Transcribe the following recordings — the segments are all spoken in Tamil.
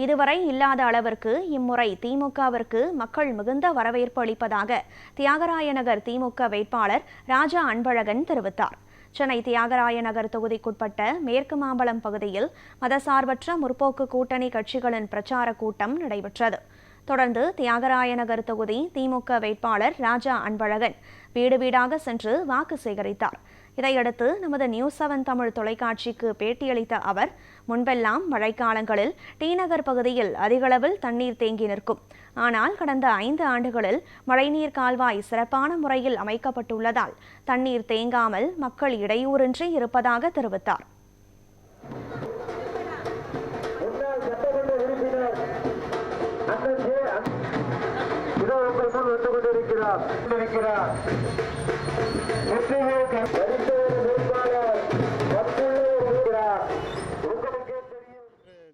இதுவரை இல்லாத அளவிற்கு இம்முறை திமுகவிற்கு மக்கள் மிகுந்த வரவேற்பு அளிப்பதாக தியாகராய நகர் திமுக வேட்பாளர் ராஜா அன்பழகன் தெரிவித்தார். சென்னை தியாகராய நகர் தொகுதிக்குட்பட்ட மேற்கு மாம்பலம் பகுதியில் மதசார்பற்ற முற்போக்கு கூட்டணி கட்சிகளின் பிரச்சார கூட்டம் நடைபெற்றது. தொடர்ந்து தியாகராய நகர் தொகுதி திமுக வேட்பாளர் ராஜா அன்பழகன் வீடு வீடாக சென்று வாக்கு சேகரித்தார். இதையடுத்து நமது நியூஸ் 7 தமிழ் தொலைக்காட்சிக்கு பேட்டியளித்த அவர், முன்பெல்லாம் மழைக்காலங்களில் டி நகர் பகுதியில் அதிகளவில் தண்ணீர் தேங்கி நிற்கும். ஆனால் கடந்த 5 ஆண்டுகளில் மழைநீர் கால்வாய் சிறப்பான முறையில் அமைக்கப்பட்டுள்ளதால் தண்ணீர் தேங்காமல் மக்கள் இடையூறின்றி இருப்பதாக தெரிவித்தார்.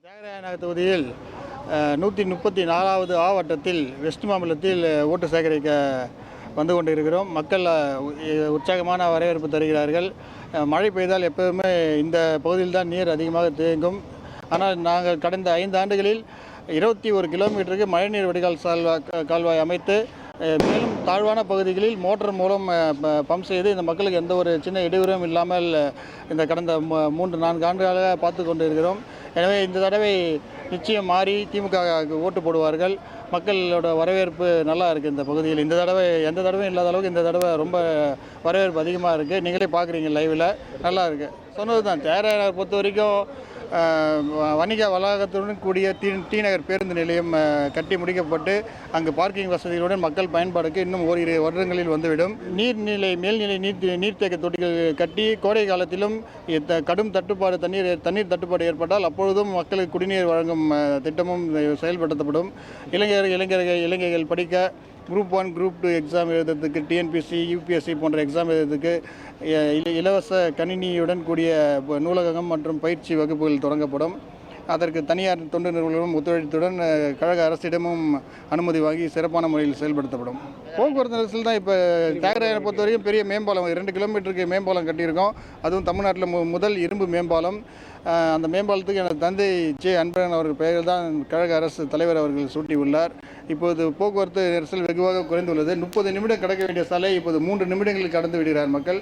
தியாகராய நகர் தொகுதியில் 134வது வட்டத்தில் வெஸ்ட் மாம்பலத்தில் ஓட்டு சேகரிக்க வந்து கொண்டிருக்கிறோம். மக்கள் உற்சாகமான வரவேற்பு தருகிறார்கள். மழை பெய்தால் எப்போதுமே இந்த பகுதியில் தான் நீர் அதிகமாக தேங்கும். ஆனால் நாங்கள் கடந்த 5 ஆண்டுகளில் 21 கிலோமீட்டருக்கு மழைநீர் வடிகால் கால்வாய் அமைத்து மேலும் தாழ்வான பகுதிகளில் மோட்டார் மூலம் பம்ப் செய்து இந்த மக்களுக்கு எந்த ஒரு சின்ன இடையூறும் இல்லாமல் இந்த கடந்த 3-4 ஆண்டுகளாக பார்த்து கொண்டு இருக்கிறோம். எனவே இந்த தடவை நிச்சயம் மாறி திமுக ஓட்டு போடுவார்கள். மக்களோட வரவேற்பு நல்லா இருக்குது இந்த பகுதியில். இந்த தடவை எந்த தடவையும் இல்லாத அளவுக்கு இந்த தடவை ரொம்ப வரவேற்பு அதிகமாக இருக்குது. நீங்களே பார்க்குறீங்க லைவில், நல்லா இருக்குது. சொன்னது தான், தியாகராயரை பொறுத்த வரைக்கும் வணிக வளாகத்துடன் கூடிய டி நகர் பேருந்து நிலையம் கட்டி முடிக்கப்பட்டு அங்கு பார்க்கிங் வசதிகளுடன் மக்கள் பயன்பாடுக்கு இன்னும் ஓரிரு வருடங்களில் வந்துவிடும். மேல்நிலை நீர்த்தேக்க தொட்டிகள் கட்டி கோடை காலத்திலும் கடும் தட்டுப்பாடு தண்ணீர் தட்டுப்பாடு ஏற்பட்டால் அப்பொழுதும் மக்களுக்கு குடிநீர் வழங்கும் திட்டமும் செயல்படுத்தப்படும். இளைஞர்கள் படிக்க குரூப் 1 குரூப் 2 எக்ஸாம் எழுதுறதுக்கு, டிஎன்பிஎஸ்சி யூபிஎஸ்சி போன்ற எக்ஸாம் எழுதுறதுக்கு இலவச கணினியுடன் கூடிய நூலகம் மற்றும் பயிற்சி வகுப்புகள் தொடங்கப்படும். அதற்கு தனியார் தொண்டு நிறுவனங்களும் ஒத்துழைப்புடன் கழக அரசிடமும் அனுமதி வாங்கி சிறப்பான முறையில் செயல்படுத்தப்படும். போக்குவரத்து நெரிசல் தான் இப்போ தியாகராயரை பொறுத்த வரைக்கும் பெரிய மேம்பாலம் 2 கிலோமீட்டருக்கு மேம்பாலம் கட்டியிருக்கோம். அதுவும் தமிழ்நாட்டில் முதல் இரும்பு மேம்பாலம். அந்த மேம்பாலத்துக்கு எனது தந்தை ஜே அன்பழகன் அவர்கள் பெயரில் தான் கழக அரசு தலைவர் அவர்கள் சூட்டியுள்ளார். இப்போது போக்குவரத்து நெரிசல் வெகுவாக குறைந்துள்ளது. 30 நிமிடம் கடக்க வேண்டிய சாலை இப்போது 3 நிமிடங்களில் கடந்து விடுகிறார் மக்கள்.